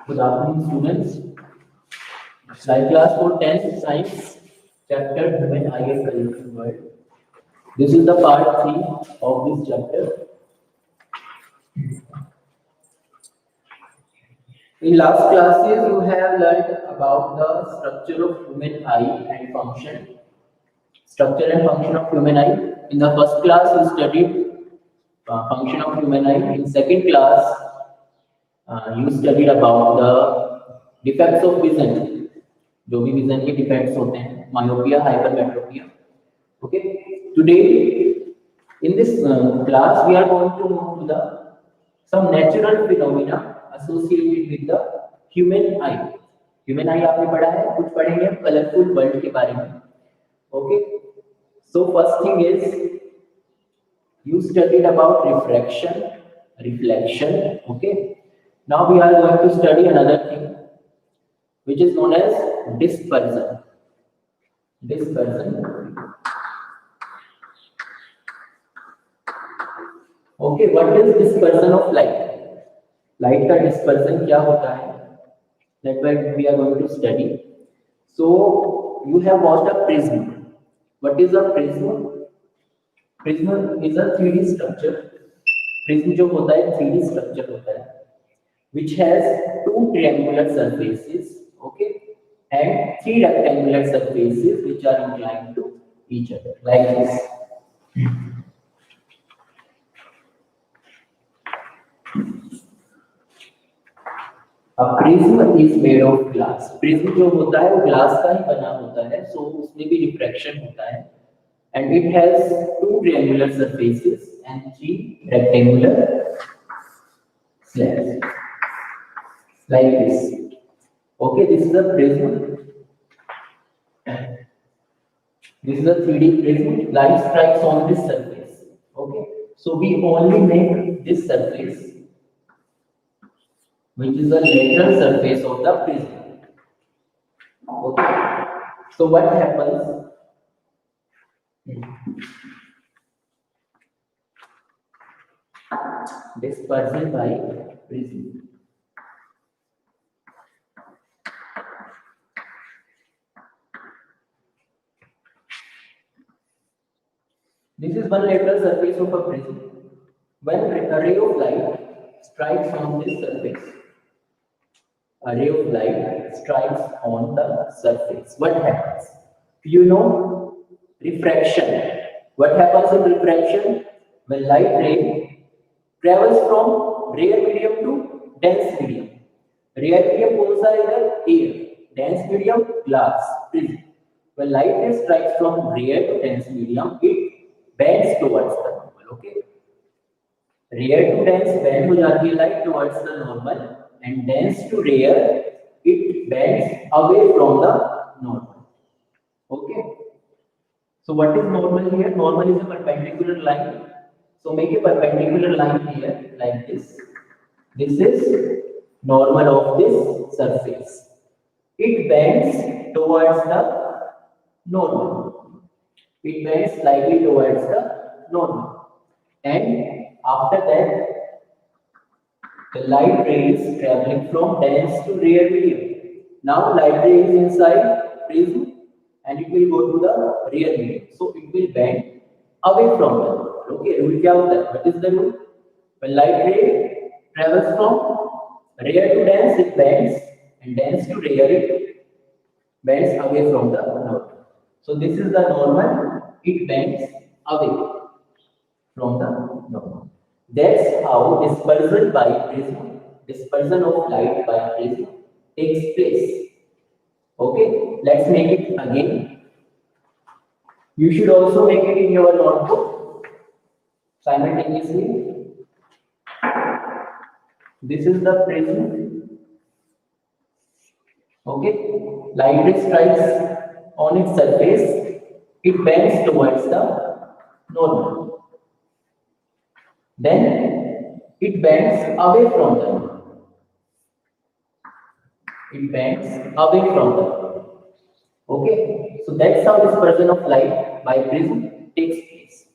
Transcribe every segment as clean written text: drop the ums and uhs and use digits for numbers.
Good afternoon, students. Slide class for 10th Science, chapter Human Eye and Colorful World. This is the part 3 of this chapter. In last classes, you have learned about the structure of human eye and function. Structure and function of human eye. In the first class, you studied function of human eye. In second class, you studied about the defects of vision. जो भी vision के defects होते हैं, myopia, hypermetropia. Okay, today in this class we are going to move to the some natural phenomena associated with the human eye. Human eye आपने पढ़ा है, कुछ पढ़ेंगे हम कलरफुल वर्ल्ड के बारे में. Okay, so first thing is you studied about refraction, reflection. Okay, now we are going to study another thing which is known as dispersion. Dispersion. Okay, what is dispersion of light? Light का dispersion क्या होता है? That's what we are going to study. So you have watched a prism. What is a prism? Prism is a 3D structure. Prism जो होता है 3D structure होता है, which has two triangular surfaces. Okay, and three rectangular surfaces which are inclined to each other like this. A prism is made of glass. Prism जो होता है वो glass का ही बना होता है, so उसमें भी refraction होता है, and it has two triangular surfaces and three rectangular slabs like this. Okay, this is a prism. This is a 3D prism. Light strikes on this surface. Okay, so we only make this surface, which is the lateral surface of the prism. Okay, so what happens? Dispersion by prism. This is one lateral surface of a prism. When a ray of light strikes on this surface, a ray of light strikes on the surface, what happens? You know, refraction. What happens in refraction? When light ray travels from rare medium to dense medium. Rare medium कौन सा है इधर? Air. Dense medium glass, prism. When light ray strikes from rare to dense medium, it bends towards the normal. Okay, rare to dense bend हो जाती है light towards the normal, and dense to rare it bends away from the normal. Okay, so what is normal here? Normal is a perpendicular line, so make a perpendicular line here like this. This is normal of this surface. It bends towards the normal. It bends slightly towards the normal, and after that the light ray is traveling from dense to rare medium. Now light ray is inside prism and it will go to the rare medium, so it will bend away from the normal. Okay, rule क्या होता है? What is the rule? When light ray travels from rare to dense, it bends, and dense to rare it bends away from the normal. So this is the normal. It bends away from the normal. That's how dispersion by prism, dispersion of light by prism takes place. Okay, let's make it again. You should also make it in your notebook simultaneously. This is the prism. Okay, light ray strikes on its surface. It bends towards the normal. Then it bends away from the normal. It bends away from the normal. Okay, so that's how dispersion of light by prism takes place.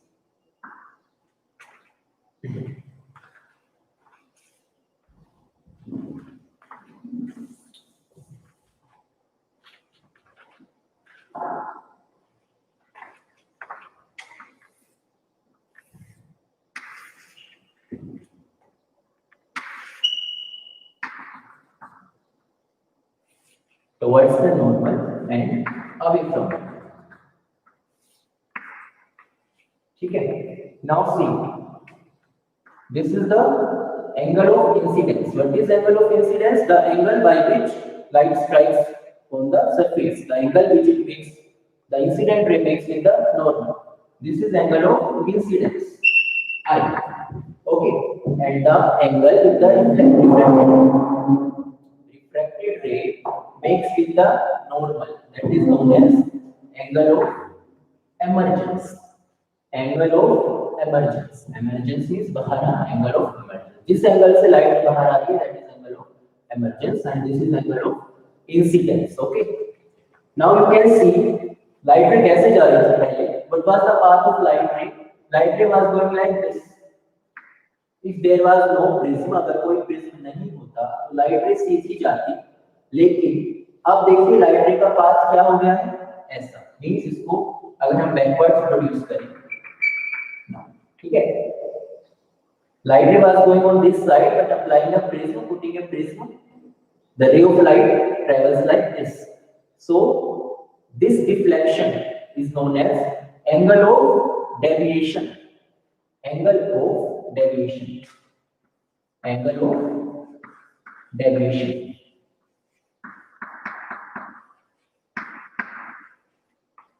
towards the normal and away from it. Okay. Now see, this is the angle of incidence. What is angle of incidence? The angle by which light strikes on the surface. The angle which it makes, the incident ray makes in the normal. This is angle of incidence. I. Okay. And the angle with the refracted ray makes with the normal. That is known as angle of emergence. Angle of emergence. Emergence means bahara, angle of emergence. This angle से light bahar आती है, that is angle of emergence, and this is angle of incidence. Okay. Now you can see light ray कैसे जा रही थी पहले. What was the path of light ray? Light ray was going like this. If there was no prism, अगर कोई prism नहीं होता, तो light ray सीधी जाती. लेकिन अब देखिए light ray का path क्या हो गया है? ऐसा. Means इसको अगर हम backwards produce करें, ठीक है, light ray was going on this side, but applying a prism, putting a prism, the ray of light travels like this. So this deflection is known as angle of deviation. Angle of deviation. Angle of deviation.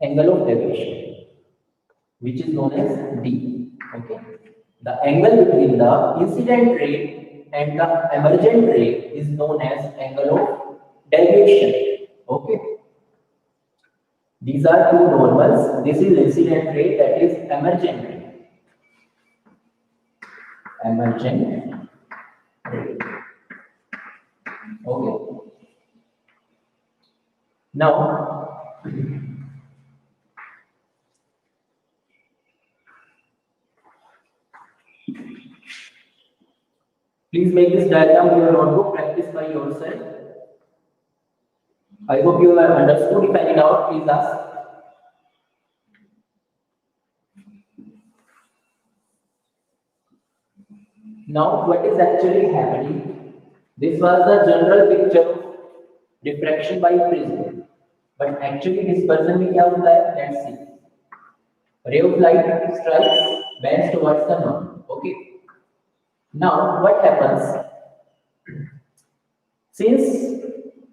Angle of deviation, which is known as D. Okay, the angle between the incident ray and the emergent ray is known as angle of deviation. Okay, these are two normals. This is incident ray, that is emergent ray. Emergent ray. Okay. Now, please make this diagram in your notebook, practice by yourself. I hope you have understood. If any doubt, please ask. Now, what is actually happening? This was the general picture of diffraction by prism. But actually, dispersion में क्या होता है? Let's see. Ray of light strikes, bends towards the north. Okay. Now, what happens? Since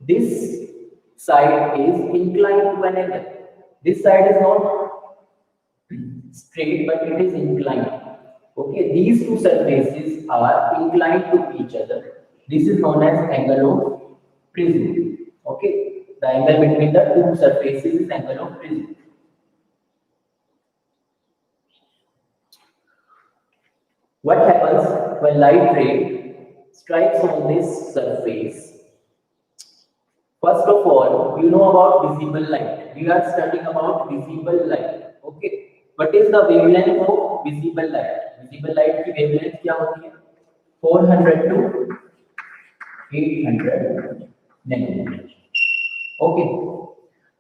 this side is inclined to an angle, this side is not straight, but it is inclined. Okay, these two surfaces are inclined to each other. This is known as angle of prism. Okay, the angle between the two surfaces is angle of prism. What happens when light ray strikes on this surface? First of all, you know about visible light. We are studying about visible light. Okay. What is the wavelength of visible light? Visible light की wavelength क्या होती है? 400 to 800 nanometers. Okay.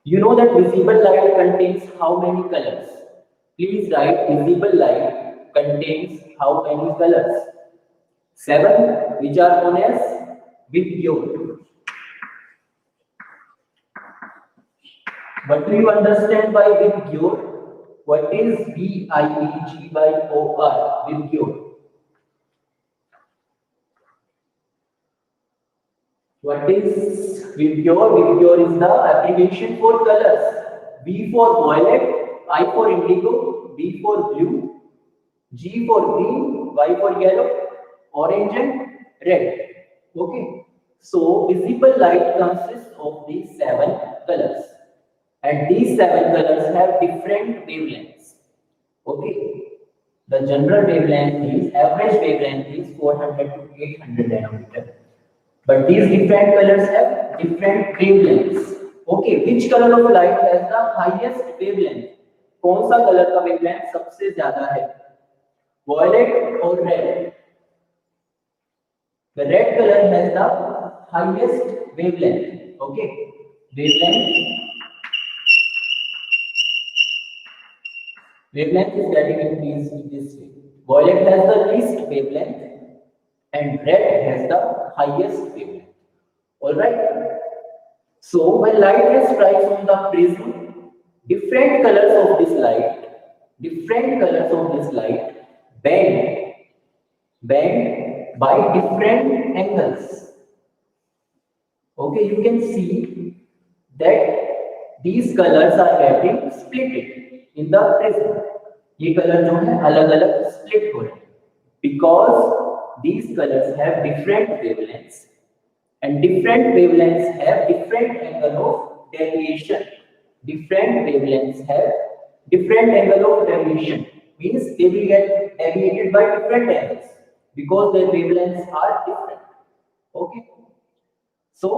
You know that visible light contains how many colors? Please write visible light contains how many colors? 7, which are known as Vibgyor. What do you understand by Vibgyor? What is Vibgyor? Vibgyor. What is Vibgyor? Vibgyor is the abbreviation for colors. V for violet, I for indigo, B for blue, G for green, Y for yellow, orange and red. Okay. So visible light consists of these 7 colors. And these 7 colors have different wavelengths. Okay. The general wavelength is, average wavelength is 400 to 800 nanometer. But these different colors have different wavelengths. Okay. Which color of light has the highest wavelength? कौन सा color का wavelength सबसे ज़्यादा है? violet or red? The red color has the highest wavelength. Okay, wavelength is getting increased this way. Violet has the least wavelength and red has the highest wavelength. Alright. So when light strikes on the prism, different colors of this light bend by different angles. Okay, you can see that these colors are getting split in the prism. ये colour जो है अलग अलग split हो रहे हैं because these colors have different wavelengths and different wavelengths have different angle of deviation. Different wavelengths have different angle of deviation, means they will get deviated by different angles because their wavelengths are different. Okay, so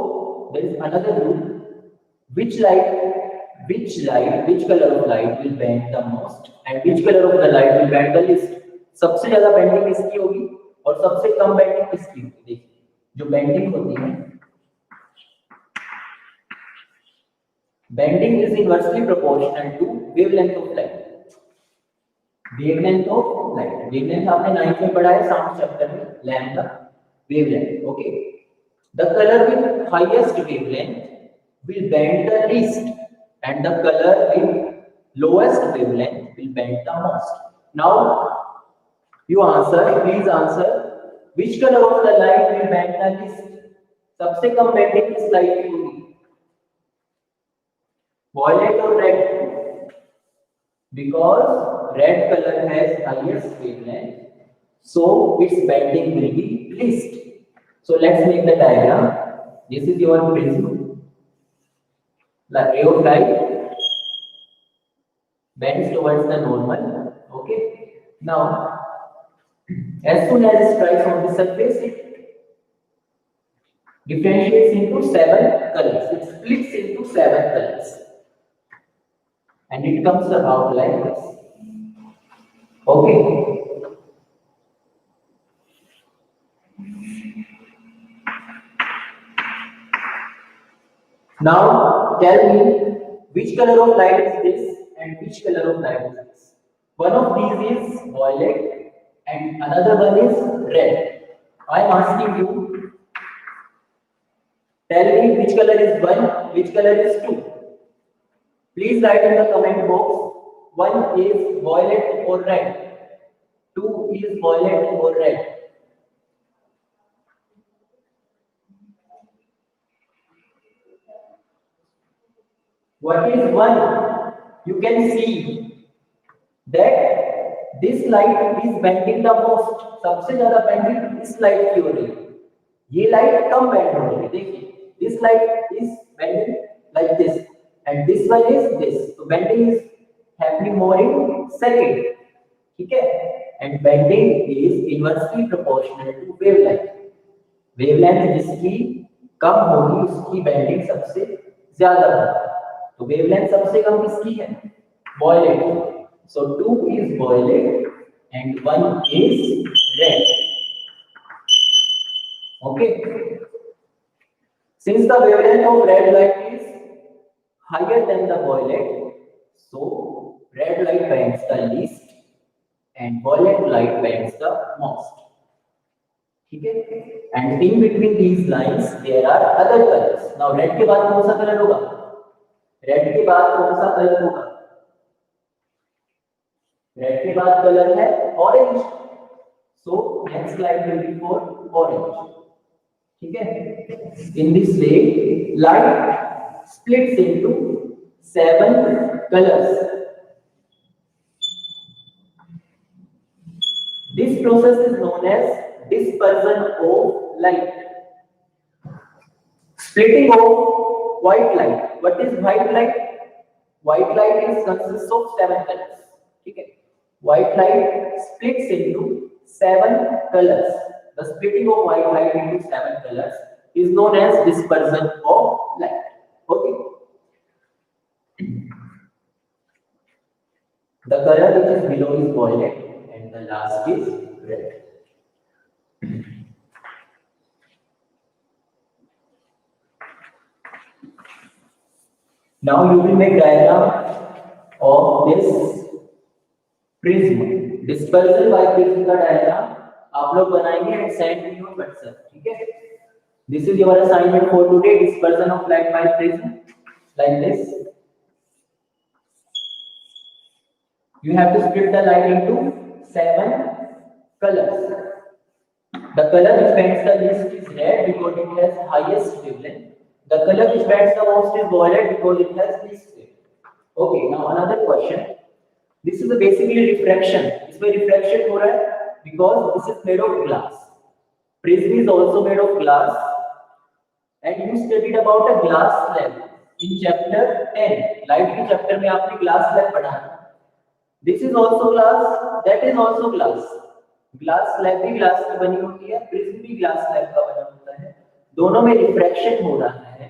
there is another rule. Which color of light will bend the most and which color of the light will bend the least? सबसे ज्यादा bending किसकी होगी और सबसे कम bending किसकी होगी? देखिए, जो बेंडिंग होती है, bending is inversely proportional to wavelength of light. Wavelength आपने 9th में पढ़ा है साउंड चैप्टर में, lambda wavelength. Okay, the colour with highest wavelength will bend the least and the color with lowest wavelength will bend the most. Now you please answer, which color of the light will bend the least? सबसे कम bending किस light की होगी? Violet or red? Because red color has highest wavelength, so its bending will be least. So let's make the diagram. This is your prism. The ray of light bends towards the normal. Okay, now as soon as it strikes on the surface, it differentiates into 7 colors. It splits into 7 colors and it comes out like this. Okay, now tell me which color of light is this and which color of light is this. One of these is violet and another one is red. I am asking you, tell me which color is 1, which color is 2. Please write in the comment box. 1 is violet or red, 2 is violet or red. What is 1? You can see that this light is bending the most. सबसे ज़्यादा bending इस light की हो रही है. ये light कम bend हो रही है. देखिए, this light is bending like this, and this one is this. So bending is happening more in second. ठीक है? And bending is inversely proportional to wavelength. Wavelength जिसकी कम होगी उसकी bending सबसे ज़्यादा होगी. तो वेवलेंथ सबसे कम किसकी है? Violet. So 2 is violet and 1 is red. Okay. Since the wavelength of red light is higher than the violet, so red light bends the least and violet light bends the most. Okay. And in between these lines there are other colors. Now red के बाद कौन सा colour होगा? Red के बाद कौन सा colour होगा? रेड के बाद कलर है orange. So next light will be for orange. ठीक है? In this way light splits into 7 colors. This process is known as dispersion of light. Splitting of white light. What is white light? White light consists of 7 colors. ठीक है? White light splits into 7 colors. The splitting of white light into 7 colors is known as dispersion of light. Okay. The color which is below is violet and the last is red. Now you will make diagram of this prism. Dispersion by prism का diagram आप लोग बनाएंगे and send me on WhatsApp. ठीक है? This is your assignment for today. Dispersion of light by prism, like this. You have to split the light into 7 colors. The color which bends the least is red because it has highest wavelength. The color which bends the most is violet because it has least wavelength. Okay, now another question. This is basically refraction. इसमें refraction हो रहा है because this is made of glass. Prism is also made of glass. And you studied about a glass slab in chapter 10. Light के chapter में आपने glass slab पढ़ा है. This is also glass. That is also glass. Glass slab भी glass की बनी होती है. Prism भी glass slab का बना होता है. दोनों में refraction हो रहा है.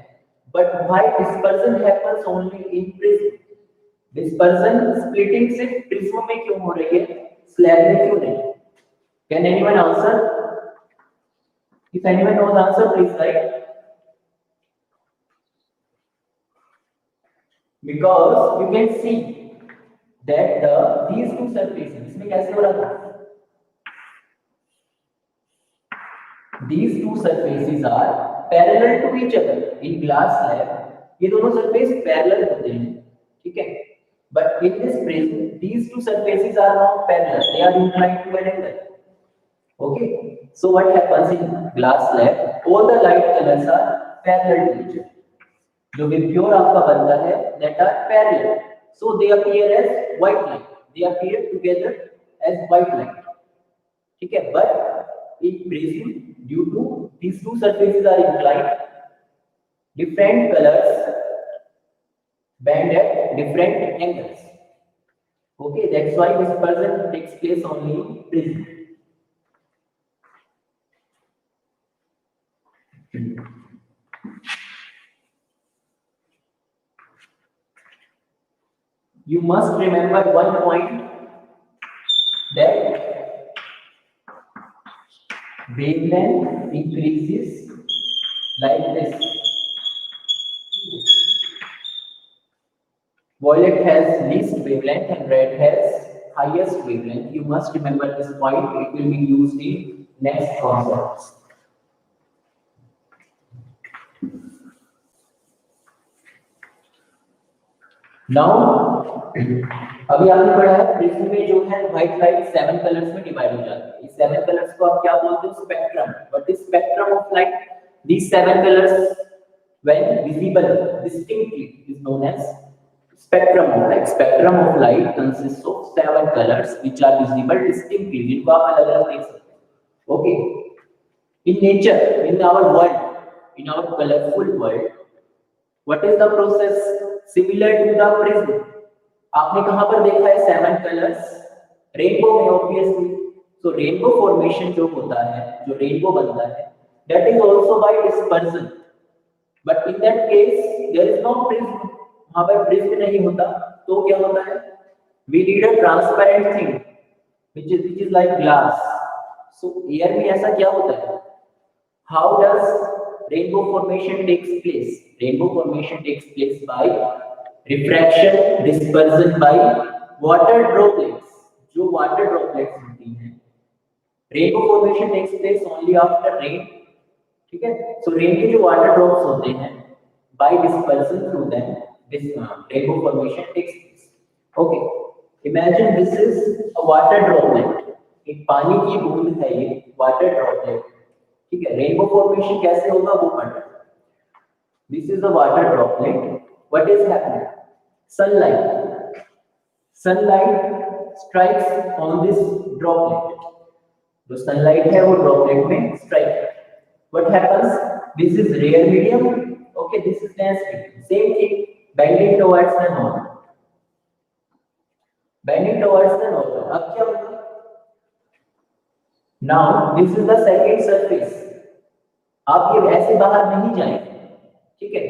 But why dispersion happens only in prism? Dispersion splitting सिर्फ prism में क्यों हो रही है? Slab में क्यों नहीं? Can anyone answer? If anyone knows answer, please write. Because you can see that these two surfaces, इसमें कैसे हो रहा था? These two surfaces are parallel to each other in glass slab. ये दोनों surface parallel होते हैं, ठीक है? But in this prism, these two surfaces are not parallel; they are inclined to an angle. Okay. So what happens in glass slab? All the light colors are parallel to each other. जो भी pure आपका बनता है, that are parallel. So they appear as white light. They appear together as white light. ठीक है? But in prism, due to these two surfaces are inclined, different colors bend at different angles. Okay, that's why dispersion takes place only in prism. You must remember one point, that wavelength increases like this. Violet has least wavelength and red has highest wavelength. You must remember this point. It will be used in next concepts. Now, अभी आपने पढ़ा है prism में जो है white light 7 colours में divide हो जाती है. इस 7 कलर्स को आप क्या बोलते हो? Spectrum. But the spectrum of light, these 7 colors, when visible distinctly, is known as spectrum of light. Spectrum of light consists of 7 colors which are visible distinctly. जिनको आप अलग-अलग देख सकते हो. Okay. In nature, in our world, in our colorful world, what is the process similar to the prism? आपने कहां पर देखा है 7 कलर्स? रेनबो में ऑब्वियसली. सो रेनबो फॉर्मेशन जो होता है, जो रेनबो बनता है, that is also by dispersion. But in that case there is no prism. वहां पर प्रिज्म नहीं होता. तो क्या होता है? We need a transparent thing which is like glass. So air में ऐसा क्या होता है? How does rainbow formation takes place? Rainbow formation takes place by refraction, dispersion by water droplets. जो water droplets होती हैं. Rainbow formation takes place only after rain. ठीक है? So rain के जो water drops होते हैं, by dispersion through them, this rainbow formation takes place. Okay. Imagine this is a water droplet. एक पानी की बूंद है ये water droplet. ठीक है? Rainbow formation कैसे होगा वो पढ़ना. This is a water droplet. What is happening? Sunlight strikes on this droplet. जो sunlight है वो droplet में strike है. What happens? This is rare medium. Okay, this is dense medium. Same thing, bending towards the north. Bending towards the north. अब क्या होगा? Now this is the second surface. आप ये ऐसे बाहर नहीं जाएंगे. ठीक है?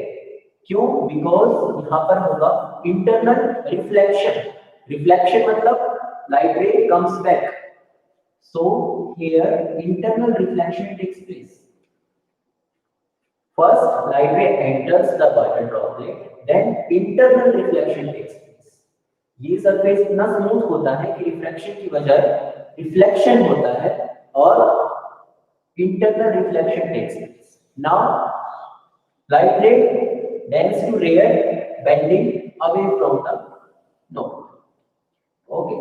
क्यों? बिकॉज यहां पर होगा इंटरनल रिफ्लेक्शन. रिफ्लेक्शन मतलब लाइट रे comes back. So here internal reflection takes place. First, light ray enters the water droplet, then internal reflection takes place. ये सरफेस इतना स्मूथ होता है कि रिफ्लेक्शन की वजह रिफ्लेक्शन होता है और internal reflection takes place. Now, light ray bends to rear, bending away from the node. Okay.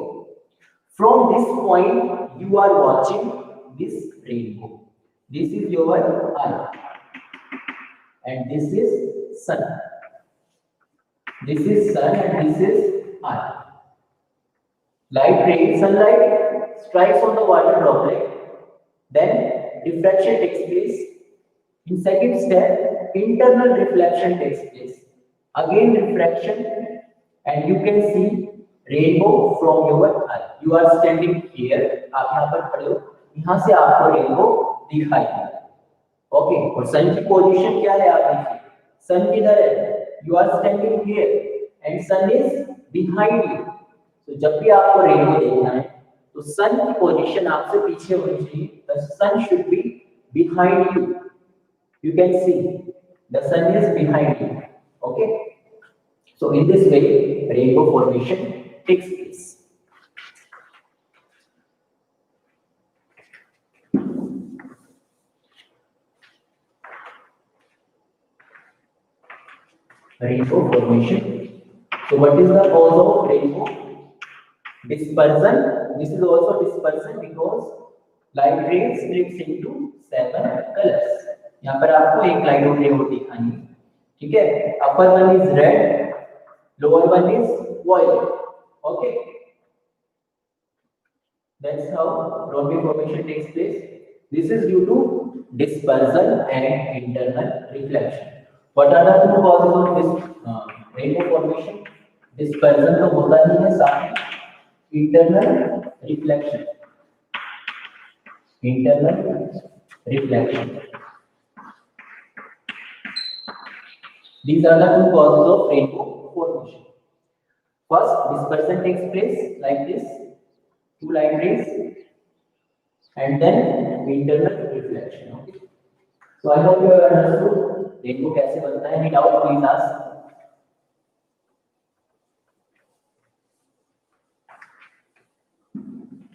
From this point, you are watching this rainbow. This is your eye, and this is sun. This is sun, and this is eye. Light ray, sunlight strikes on the water droplet, then diffraction takes place. In second step, internal reflection takes place. Again refraction, and you can see rainbow from your eye. You are standing here. आप यहाँ पर खड़े हो. यहाँ से आपको rainbow दिखाई दे. Okay. और sun की position क्या है आप देखिए. Sun किधर है? You are standing here, and sun is behind you. तो जब भी आपको rainbow देखना है, तो sun की position आपसे पीछे होनी चाहिए. The sun should be behind you. You can see the sun is behind you. Okay. So in this way, rainbow formation takes place. Rainbow formation. So what is the cause of rainbow? Dispersion. This is also dispersion because light rays splits into 7 colors. यहाँ पर आपको एक light रे दिखानी है. ठीक है. Upper one is red, lower one is violet. Okay. That's how rainbow formation takes place. This is due to dispersion and internal reflection. What are the two causes of this rainbow formation? Dispersion तो होता ही है, साथ internal reflection. Internal reflection. These are the two causes of rainbow formation. First, dispersion takes place like this, two light rays, and then internal reflection. Okay. So I hope you have understood rainbow कैसे बनता है. Any doubt, please ask.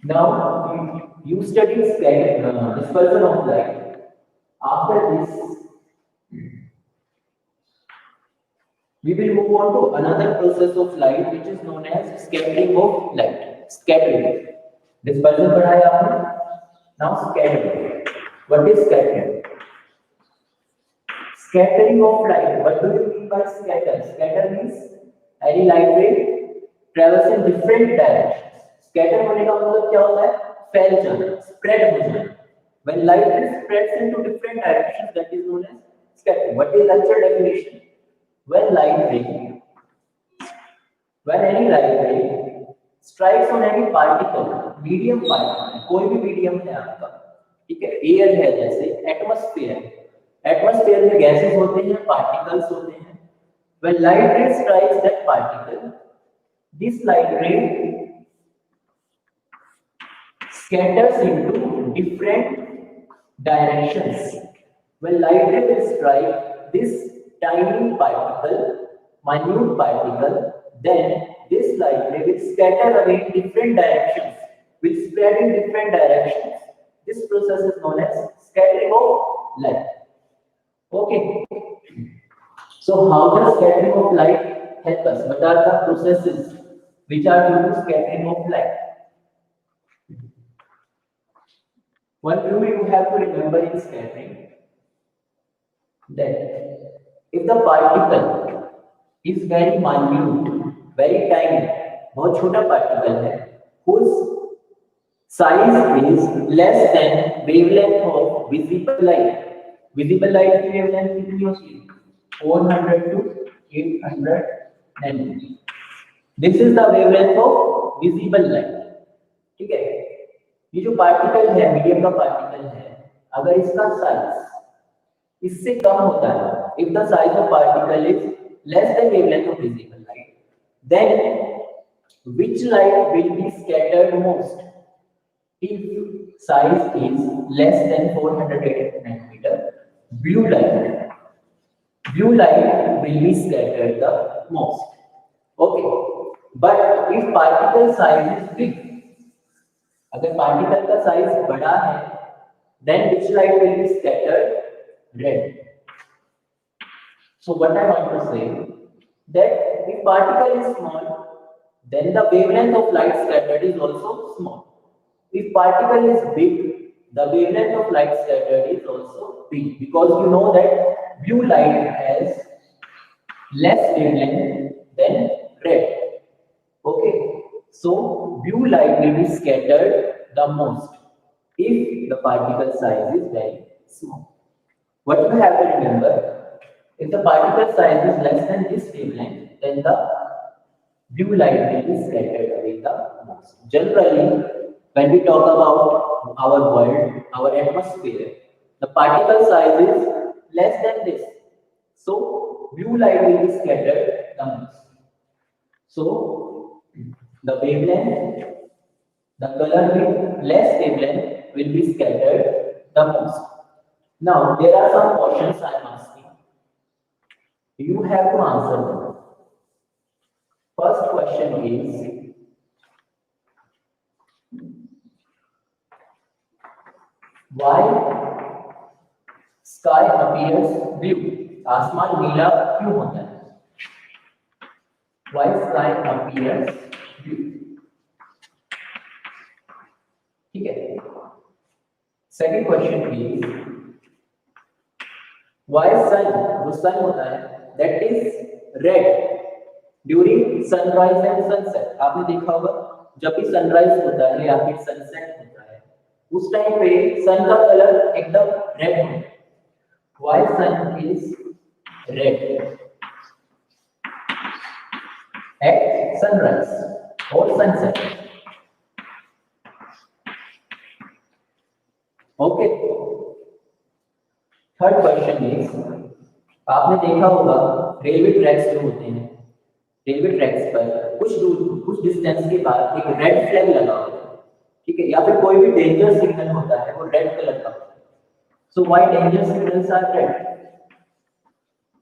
Now you study dispersion of light. After this, we will move on to another process of light which is known as scattering of light. Scattering. Dispersion पढ़ाया आपने. Now scattering. What is scattering? Scattering of light. What do you mean by scatter? Scatter means any light ray travels in different directions. Scatter होने का मतलब क्या होता है? फैल जाना, spread हो जाना. When light ray spreads into different directions, that is known as scattering. What is actual definition? When any light ray strikes on any particle, medium particle, कोई भी medium है आपका, ठीक है, air है जैसे atmosphere में gases होते हैं, particles होते हैं. When light ray strikes that particle, this light ray scatters into different directions. When light ray will strike this tiny particle, minute particle, then this light ray will scatter away in different directions, will spread in different directions. This process is known as scattering of light. Okay. So how does scattering of light help us? What are the processes which are due to scattering of light? One rule you have to remember in scattering, that if the particle is very minute, very tiny, बहुत छोटा particle है, whose size is less than wavelength of visible light. Visible light की wavelength कितनी होती है? 400 to 800 nanometer. This is the wavelength of visible light. ठीक है? ये जो पार्टिकल है, मीडियम का पार्टिकल है, अगर इसका साइज इससे कम होता है, if the size of particle is less than wavelength of visible light, then which light will be scattered most? if size is less than 480 nanometer, blue light will be scattered the most. Okay, but if particle size is big, अगर particle का size बड़ा है, then which light will be scattered? Red. So what I want to say, that if particle is small, then the wavelength of light scattered is also small. If particle is big, the wavelength of light scattered is also big, because you know that blue light has less wavelength than red. Okay, so blue light will be scattered the most if the particle size is very small. What you have to remember, if the particle size is less than this wavelength, then the blue light will be scattered away the most. Generally, when we talk about our world, our atmosphere, the particle size is less than this. So, blue light will be scattered the most. So, the wavelength, the color with less wavelength will be scattered the most. Now, there are some questions I am asking. You have to answer them. First question is, why sky appears blue? आसमान नीला क्यों होता है? Why sky appears blue? ठीक है. Second question is, why sun, जो sun होता है, that is red during sunrise and sunset. आपने देखा होगा जब भी सनराइज होता है या फिर सनसेट होता है, उस टाइम पे सन का कलर एकदम रेड होता है. Why sun is red at sunrise or sunset? Okay. Third question is, आपने देखा होगा रेलवे ट्रैक्स जो होते हैं, रेलवे ट्रैक्स पर कुछ दूर कुछ डिस्टेंस के बाद एक रेड फ्लैग लगा होता है, ठीक है, या फिर कोई भी डेंजर सिग्नल होता है वो रेड कलर का होता है. So why danger signals are red?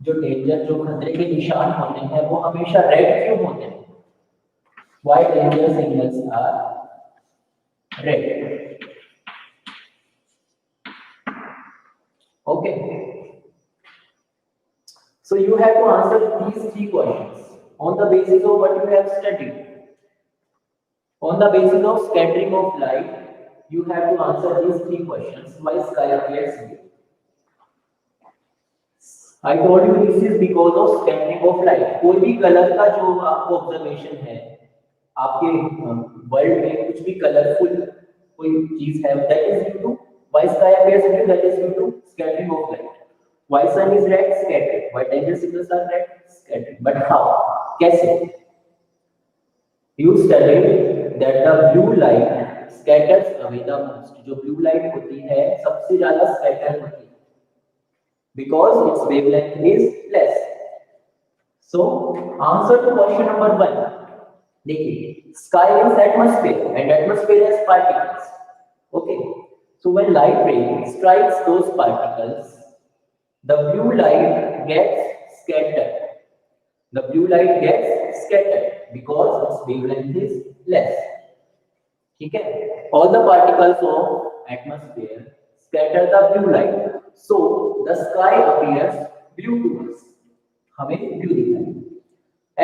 जो डेंजर, जो खतरे के निशान होते हैं वो हमेशा रेड क्यों होते हैं? Why danger signals are red? Okay. So you have to answer these three questions on the basis of what you have studied. On the basis of scattering of light, you have to answer these three questions. Why sky appears blue? I told you this is because of scattering of light. कोई भी colour का जो आपको observation है, आपके world में कुछ भी कलरफुल कोई चीज है, that is due to why sky appears blue, that is due to scattering of light. Why sun is red? Scattered. Why danger signals are red? Scattered. But how? कैसे? You studied that the blue light scatters away the most. जो blue light होती है सबसे ज्यादा scatter होती है because its wavelength is less. So answer to question number 1. देखिए, sky is atmosphere and atmosphere has particles. Okay. So when light ray strikes those particles, the blue light gets scattered. The blue light gets scattered because its wavelength is less. ठीक है? All the particles of atmosphere scatter the blue light, so the sky appears blue to us. हमें blue दिखता है.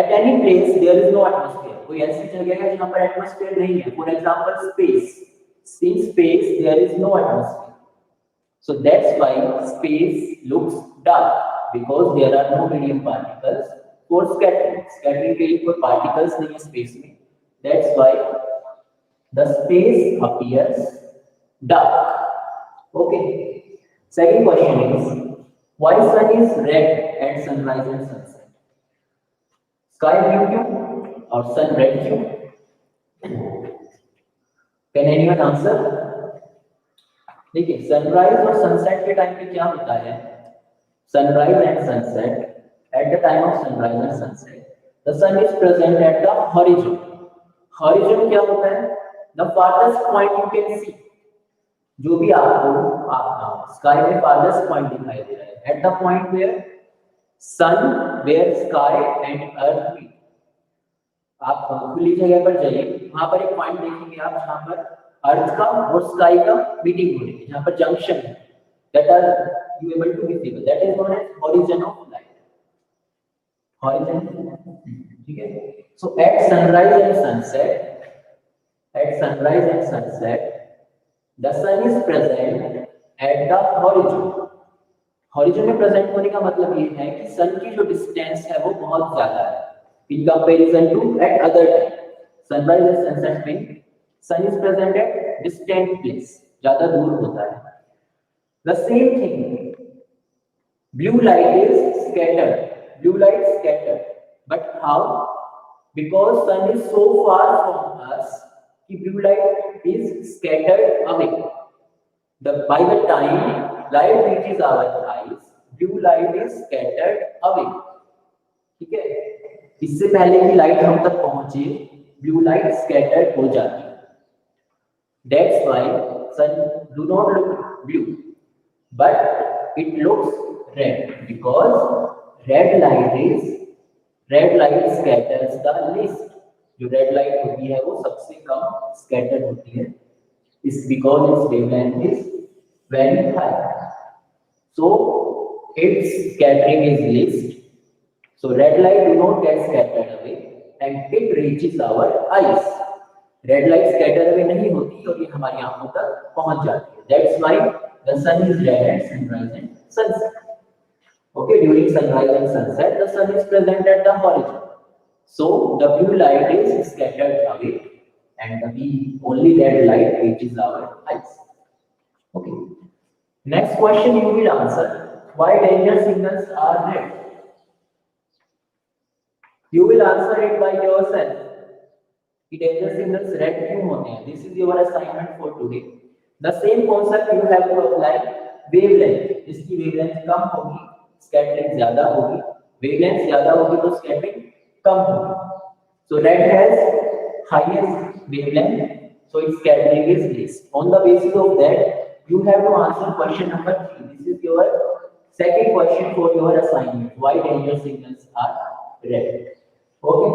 At any place there is no atmosphere. कोई ऐसी जगह है जहाँ पर atmosphere नहीं है. For example, space. In space there is no atmosphere, so that's why space looks dark, because there are no medium particles for scattering. Scattering के लिए कोई particles नहीं है space में, that's why the space appears dark. Okay. Second question is, why sun is red at sunrise and sunset? Sky blue क्यों और sun red क्यों? Can anyone answer? देखिए, सनराइज और सनसेट के टाइम पे क्या होता है? Sunrise and sunset, at the time of sunrise and sunset the sun is present at the horizon. Horizon क्या होता है? The farthest point you can see, जो भी आपको स्काई में फारदेस्ट पॉइंट दिखाई दे रहा है, at the point where sun, where sky and earth meet. आप खुली जगह पर जाइए, वहां पर एक पॉइंट देखेंगे आप जहां पर अर्थ का और स्काई का मीटिंग हो रही है, जहां पर जंक्शन है, that are you able to visible, that is known as horizon of light, horizon. ठीक है, so at sunrise and sunset, at sunrise and sunset the sun is present at the horizon. Horizon में present होने का मतलब ये है कि सन की जो डिस्टेंस है वो बहुत ज्यादा है in comparison to at other time. Sunrise and sunset में sun is present at distant place, ज्यादा दूर होता है। The same thing, blue light is scattered, blue light scattered, but how? Because sun is so far from us, कि blue light is scattered away. By the time light reaches our eyes, blue light is scattered away. ठीक है, इससे पहले कि light हम तक पहुंचे, blue light scattered हो जाती है। That's why sun do not look blue but it looks red, because red light scatters the least. जो रेड लाइट होती है वो सबसे कम स्कैटर होती है, is because its wavelength is very high, so its scattering is least. So red light do not get scattered away and it reaches our eyes. Red light scattered away नहीं होती और ये हमारी आंखों तक पहुंच जाती है। That's why the sun is red at sunrise and sunset. Okay, during sunrise and sunset, the sun is present at the horizon. So the blue light is scattered away and the only red light reaches our eyes. Okay. Next question you will answer: why danger signals are red? You will answer it by yourself. कि danger signals red क्यों होते हैं? This is your assignment for today. The same concept you have to apply wavelength. जिसकी wavelength कम होगी, scattering ज्यादा होगी, wavelength ज्यादा होगी तो scattering कम होगी. So red has highest wavelength, so its scattering is least. On the basis of that, you have to answer question number 3. This is your second question for your assignment. Why danger signals are red? Okay.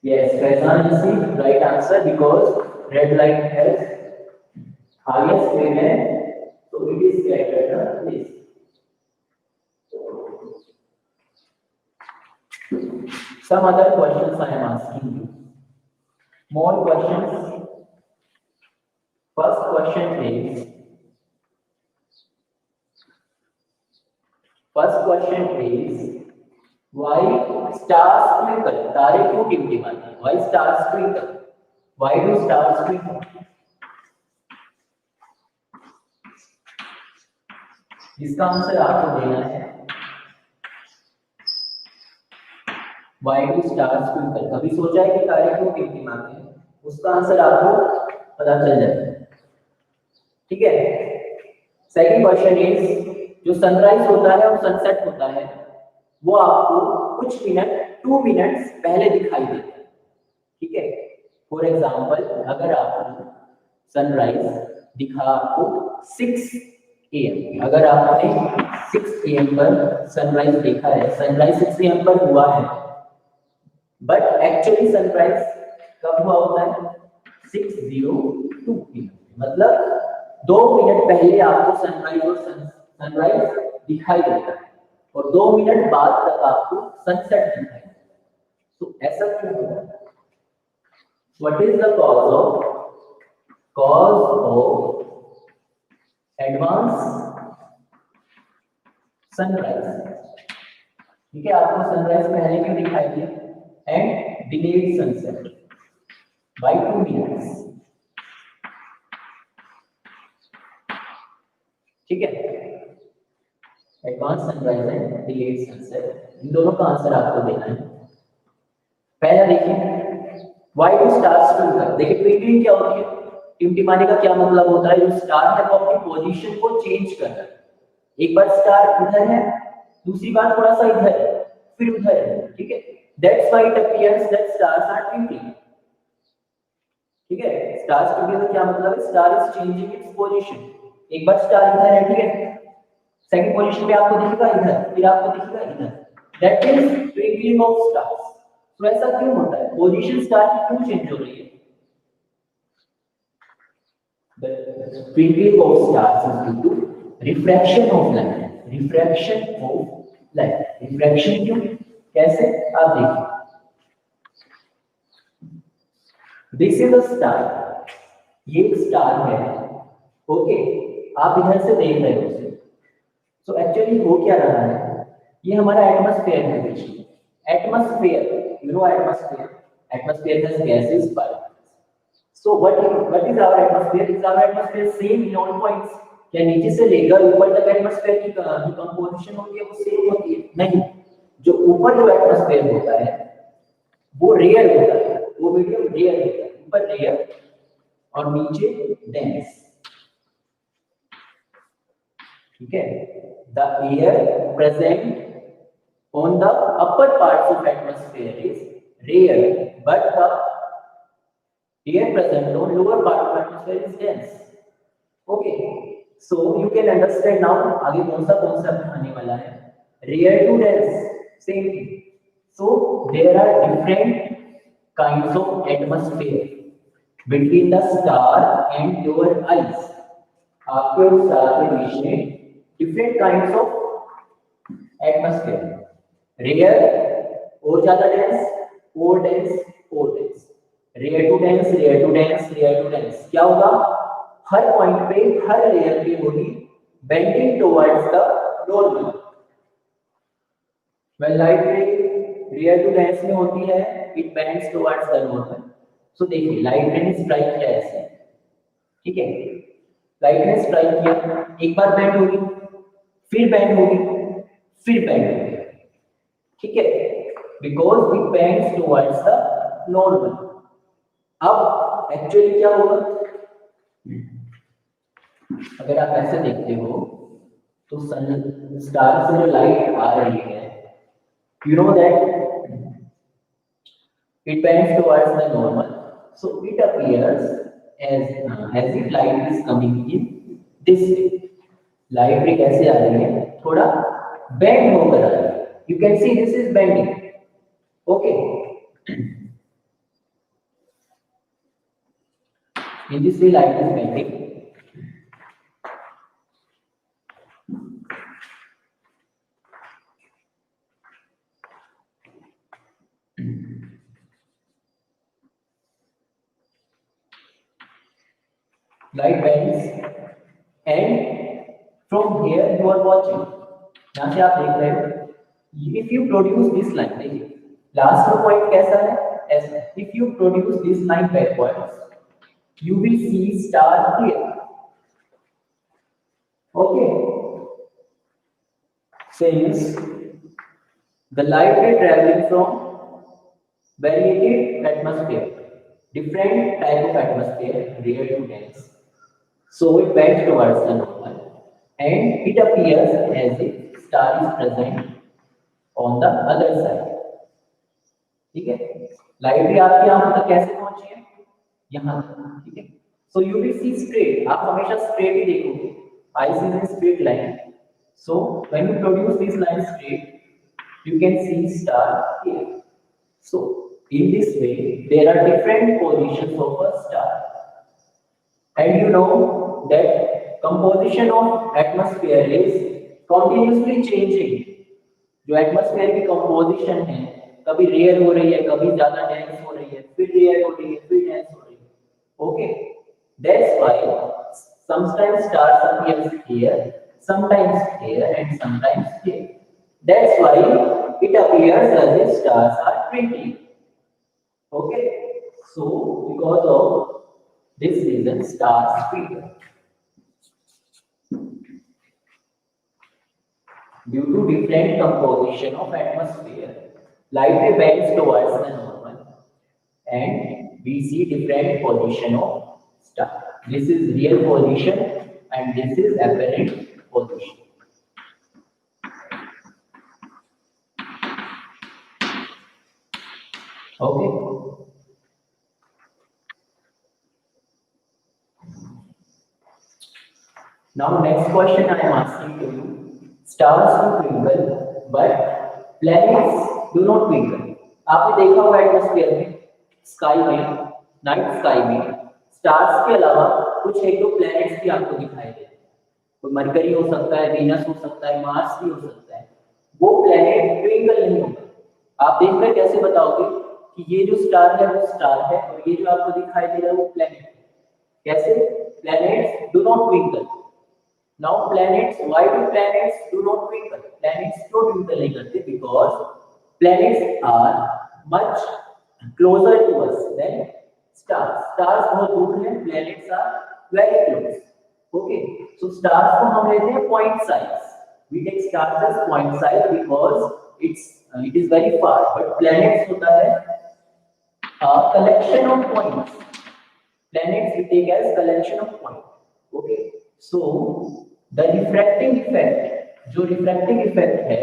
Yes, Faizan is the right answer because red light has highest wavelength, so it is scattered least. Some other questions I am asking you. More questions. First question is why stars twinkle? तारे क्यों टिमटिमाते हैं? Why stars twinkle? Why do stars twinkle? इसका answer आपको देना है। Why do stars twinkle? कभी सोचा है कि तारे क्यों टिमटिमाते हैं? उसका आंसर आपको पता चल जाएगा। ठीक है, सेकंड क्वेश्चन इज जो सनराइज होता है और सनसेट होता है वो आपको कुछ मिनट 2 मिनट्स पहले दिखाई देता है। ठीक है, फॉर एग्जांपल अगर आपको सनराइज दिखा आपको 6 AM, अगर आपने 6 AM पर सनराइज देखा है, सनराइज 6 AM पर हुआ है, बट एक्चुअली सनराइज कब हुआ होता है? 6:02 PM, मतलब 2 मिनट पहले आपको सनराइज और सनराइज दिखाई देता है और 2 मिनट बाद तक आपको सनसेट दिखाई देता है। तो ऐसा क्यों होता है? What is the cause of advance sunrise? ठीक है, आपको सनराइज पहले क्यों दिखाई दिया? And delayed sunset by 2 minutes. ठीक है, advance sunrise and delayed sunset, इन दोनों का आंसर आपको देना है। पहला देखिए, व्हाई डू स्टार्स ट्विंकल? देखिए ट्विंकलिंग क्या होती है? टिमटिमाने का क्या मतलब होता है, जो स्टार है वो अपनी पोजीशन को चेंज कर रहा है, एक बार स्टार इधर है, दूसरी बार थोड़ा सा इधर है, फिर उधर है, ठीक है। That's why it appears that stars are twinkling, ठीक है। स्टार्स ट्विंकलिंग का क्या मतलब है, star is changing its position, एक बार स्टार इधर है, ठीक है, सेकंड पोजीशन पे आपको दिखेगा इधर, फिर आपको दिखेगा इधर, that is twinkling of stars. तो ऐसा क्यों होता है, पोजीशन स्टार की क्यों चेंज हो रही है? The twinkling of stars is due to refraction of light, refraction of light, refraction क्यों, कैसे, आप देखिए, दिस इज अ स्टार, ये एक स्टार है, ओके, आप इधर से देख रहे हो उसे, तो एक्चुअली हो क्या रहा है, ये हमारा एटमॉस्फेयर है पीछे, atmosphere, you know atmosphere, atmosphere has gases particles, so what is our atmosphere, is our atmosphere same in all points, क्या नीचे से लेकर ऊपर तक एटमॉस्फेयर की जो कंपोजिशन होती है वो सेम होती है? नहीं, जो ऊपर जो एटमॉस्फेयर होता है वो रेयर होता है, वो मीडियम रेयर होता है, ऊपर रेयर और नीचे डेंस, ठीक है। The air present on the upper parts of atmosphere is rare, but the air present on lower part of atmosphere is dense. Okay, so you can understand now आगे कौन सा concept आने वाला है, rare to dense, same thing. So there are different kinds of atmosphere between the star and your eyes. आपके और star के बीच में different kinds of atmosphere. Rare और ज्यादा डेंस, और डेंस, और dense, rare to dense, rare to dense, rare to dense, क्या होगा, हर पॉइंट पे हर लेयर की body bending towards the normal. When light ray rare to dense में होती है, it bends towards the normal. So देखिए लाइट रे ने स्ट्राइक किया ऐसे, ठीक है, लाइट ने स्ट्राइक किया, एक बार बेंड होगी, फिर बेंड होगी, फिर बेंड होगी, ठीक है, because it bends towards the normal. अब एक्चुअली क्या होगा, अगर आप ऐसे देखते हो तो सन स्टार से जो लाइट आ रही है, you know that it bends towards the normal, so it appears as if light is coming in this way. Light ray कैसे आ रही है, थोड़ा बेंड होकर आ रही है, you can see this is bending, okay. In this way light is bending, light bends, and from here you are watching, यहाँ से आप देख रहे हो, if you produce this line, देखिए लास्ट का पॉइंट कैसा है, ऐसा, if you produce this line backwards you will see star here, okay. Since the light is traveling from variated atmosphere, different type of atmosphere, rare to dense, so it bends towards the normal and it appears as if star is present on the other side, ठीक है। Light रे आपके यहाँ तक कैसे पहुंची है, यहाँ तक, ठीक है। So you will see straight, आप हमेशा स्ट्रेट ही देखोगे, I see in straight line, so when you produce this line straight you can see star here. So in this way there are different positions of a star, and you know that composition of atmosphere is continuously changing. जो atmosphere की composition है कभी rare हो रही है, कभी ज्यादा dense हो रही है, फिर रेयर हो रही है, फिर डेंस हो रही है, okay. That's why sometimes stars appears here, sometimes here, and sometimes here. That's why it appears as if stars are twinkling. Okay, so because of this reason, stars twinkle. Due to different composition of atmosphere, light bends towards the normal, and we see different position of stars. This is real position and this is apparent position. Okay. Now next question I am asking to you. Stars do twinkle, but planets do not twinkle. आपने देखा होगा atmosphere में, sky में, night sky में stars के अलावा कुछ एक दो प्लैनेट्स भी आपको दिखाई देते हैं। कोई मरकरी हो सकता है, वीनस हो सकता है, मार्स भी हो सकता है। वो प्लैनेट ट्विंकल नहीं होगा। आप देखकर कैसे बताओगे कि ये जो स्टार है वो स्टार है और ये जो आपको दिखाई दे रहा है वो प्लैनेट है? कैसे? Planets do not twinkle. Now planets, why do planets do not twinkle? Planets क्यों twinkle नहीं करते? Because planets are much closer to us than stars. Stars बहुत दूर हैं, planets are very close. Okay, so stars को हम लेते हैं point size. We take stars as point size because it is very far. But planets होता है a collection of points. Planets we take as collection of points. Okay, so the refracting effect, जो refracting effect है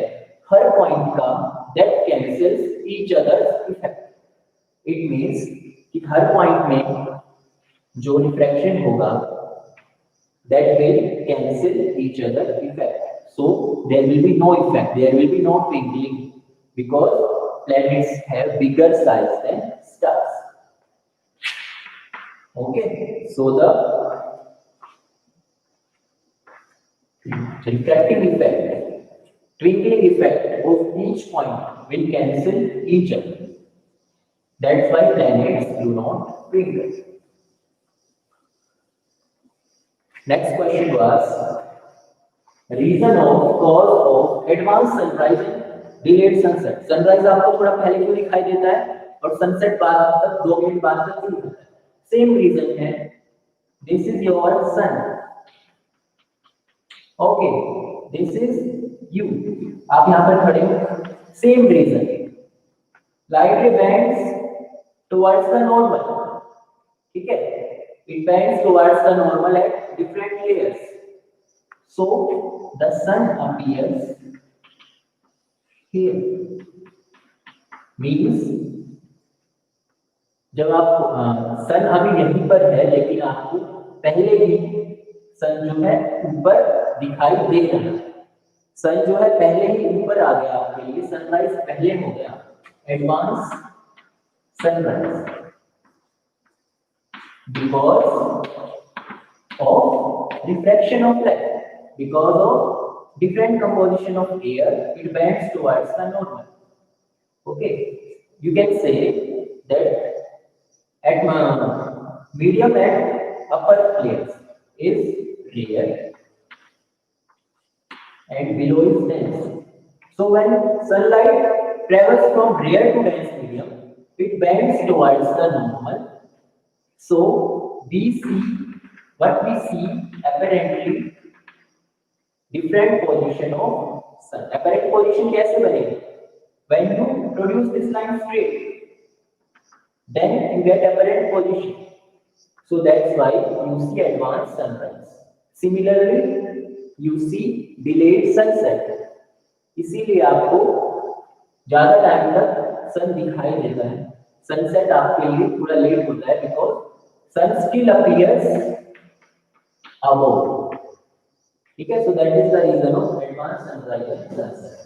हर point का, that cancels each other's effect. It means कि हर point में जो refraction होगा that will cancel each other's effect. So there will be no effect, there will be no twinkling because planets have bigger size than stars. Okay, so the refracting effect, twinkling effect of each point will cancel each other. That's why planets do not twinkle. Next question was reason of cause of advanced sunrise and delayed sunset. Sunrise आपको थोड़ा पहले क्यों दिखाई देता है और sunset बाद तक 2 मिनट बाद तक क्यों होता है? सेम रीजन है. This is your sun. Okay, this is you. आप यहाँ पर खड़े हो. Same reason. Light bends towards the normal. ठीक है? It bends towards the normal at different layers. So the sun appears here. Means जब आप सन अभी यहीं पर है लेकिन आपको पहले ही सन जो है ऊपर दिखाई दे रहा है. सन जो है पहले ही ऊपर आ गया आपके लिए, सनराइज पहले हो गया, advance sunrise because of refraction of light, because of different composition of air it bends towards the normal. Okay, you can say that at medium and upper layers is rare and below is dense. So when sunlight travels from rare to dense medium, it bends towards the normal. So we see what we see apparently different position of sun. Apparent position कैसे बनेगी? When you produce this line straight, then you get apparent position. So that's why you see advanced sunrise. Similarly, you see delayed sunset. इसीलिए आपको ज्यादा time तक सन दिखाई देता है. Sunset आपके लिए थोड़ा लेट होता है because sun still appears above. ठीक है? So that is the reason of advanced sunrise and sunset.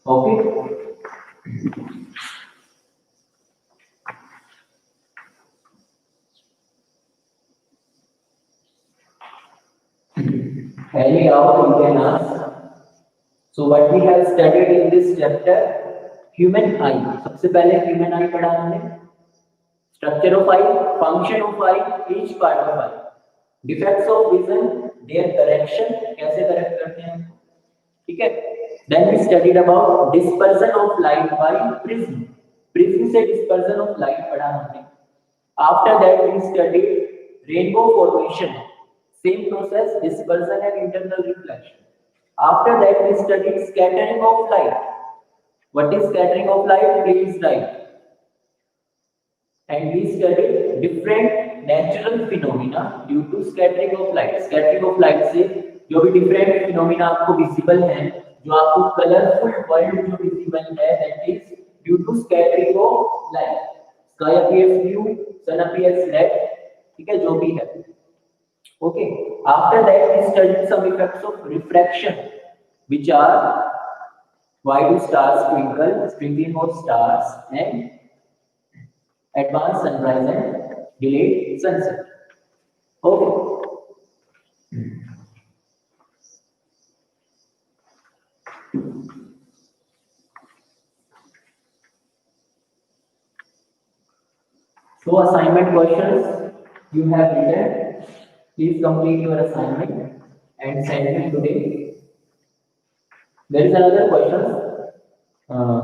Okay. Any doubt you can ask. So what we have studied in this chapter, human eye. सबसे पहले human eye पढ़ा हमने. Structure of eye, function of eye, each part of eye. Defects of vision, their correction, कैसे correct करते हैं? ठीक है? Then we studied about dispersion of light by prism. Prism से dispersion of light पढ़ा हमने. After that we studied rainbow formation. Same process, dispersion and internal reflection. After that, we studied scattering of light. What is scattering of light? Please write. And we studied different natural phenomena due to scattering of light. Scattering of light से जो भी different phenomena आपको visible हैं, जो आपको colorful world जो visible है, that is due to scattering of light. Sky appears blue, sun appears red, ठीक है, जो भी है. Okay. After that, we studied some effects of refraction, which are why do stars twinkle, twinkling of stars, and advanced sunrise and delayed sunset. Okay. So assignment questions you have written. Please complete your assignment and send it today. There is another question.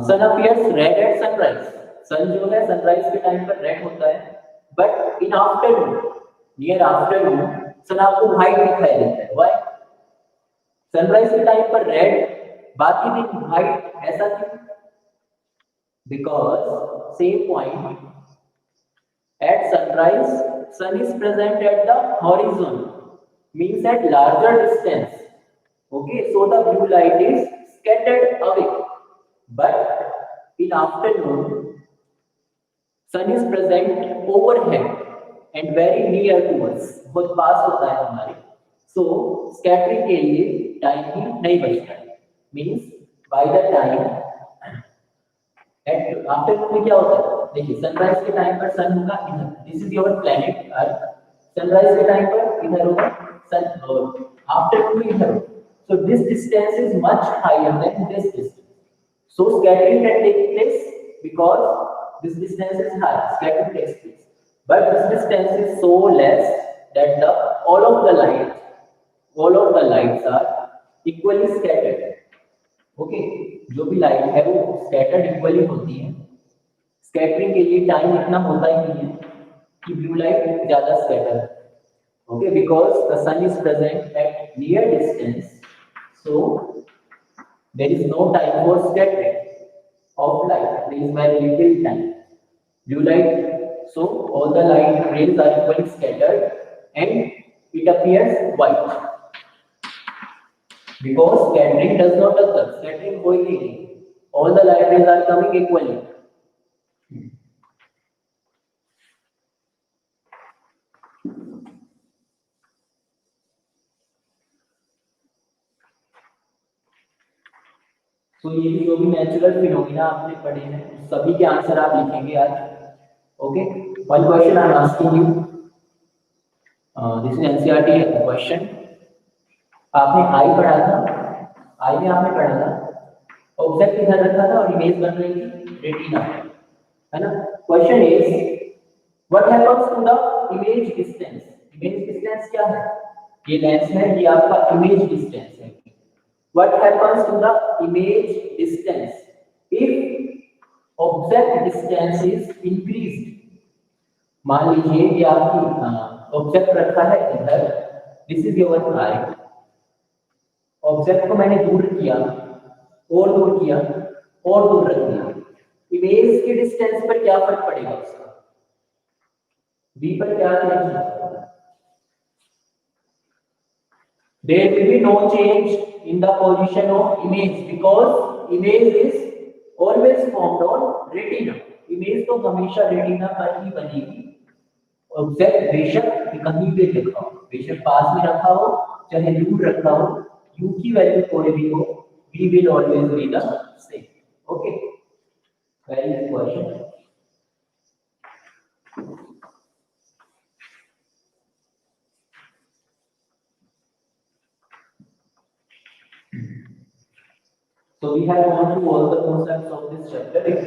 Sun appears red at sunrise. Sun जो है sunrise के time पर red होता है, but in afternoon, near afternoon, sun आपको white दिखाई देता है. Why? Sunrise के टाइम पर red, बाकी दिन white, ऐसा क्यों? Because same point. At sunrise, sun is present at the horizon, means at larger distance. Okay, so the blue light is scattered away. But in afternoon, sun is present overhead and very near to us. बहुत पास होता है हमारे. So scattering के लिए time ही नहीं बचता है. Means by the time at afternoon में क्या होता है? देखिए सनराइज के टाइम पर सन होगा इधर. This is your planet earth. Sunrise के टाइम पर इधर होगा सन, और आफ्टरनून में इधर होगा. So this distance is much higher than this distance. So scattering can take place because this distance is high. Scattering takes place, but this distance is so less that the all of the lights are equally scattered. Okay, जो भी light है वो scattered equally होती है. Scattering के लिए time इतना होता ही नहीं है कि ब्लू लाइट ज्यादा scatter. Okay, because the sun is present at near distance, so there is no time for scattering of light. There is very little time. Blue light, so all the light rays are equally scattered and it appears white. Because scattering does not occur. Scattering कोई नहीं. All the light rays are coming equally. So ये भी जो भी natural phenomena आपने पढ़े हैं सभी के आंसर आप लिखेंगे आज. Okay, one question I am asking you. This is NCERT question. आपने आई पढ़ा था. आई में आपने पढ़ा था ऑब्जेक्ट इधर रखा था और इमेज बन रही थी रेटिना, है ना. Question is what happens to the image distance. Image distance क्या है? ये लेंस है, ये आपका इमेज डिस्टेंस है. What happens to the image distance if object distance is increased. मान लीजिए कि आपकी ऑब्जेक्ट रखा है इधर. This is your eye. Object को मैंने दूर किया और दूर किया और दूर रख दिया. इमेज के डिस्टेंस पर क्या फर्क पड़ेगा उसका? v पर क्या चेंज होगा? There will be no change in the position of image because image is always formed on retina. Image तो हमेशा रेटिना पर ही बनेगी. ऑब्जेक्ट बेशक कहीं भी रखा हो, बेशक पास में रखा हो चाहे दूर रखा हो, u की वैल्यू कोई भी हो, v will always be the same. Okay, very good question. So we have gone through all the concepts of this chapter. If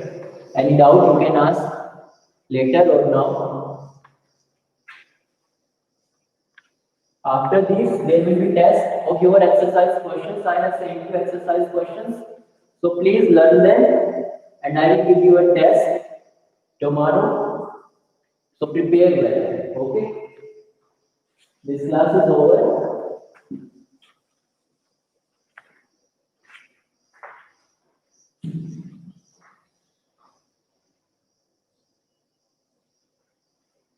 any doubt you can ask later or now. After this, there will be test of your exercise questions. I have sent you exercise questions, so please learn them, and I will give you a test tomorrow. So prepare well. Okay. This class is over.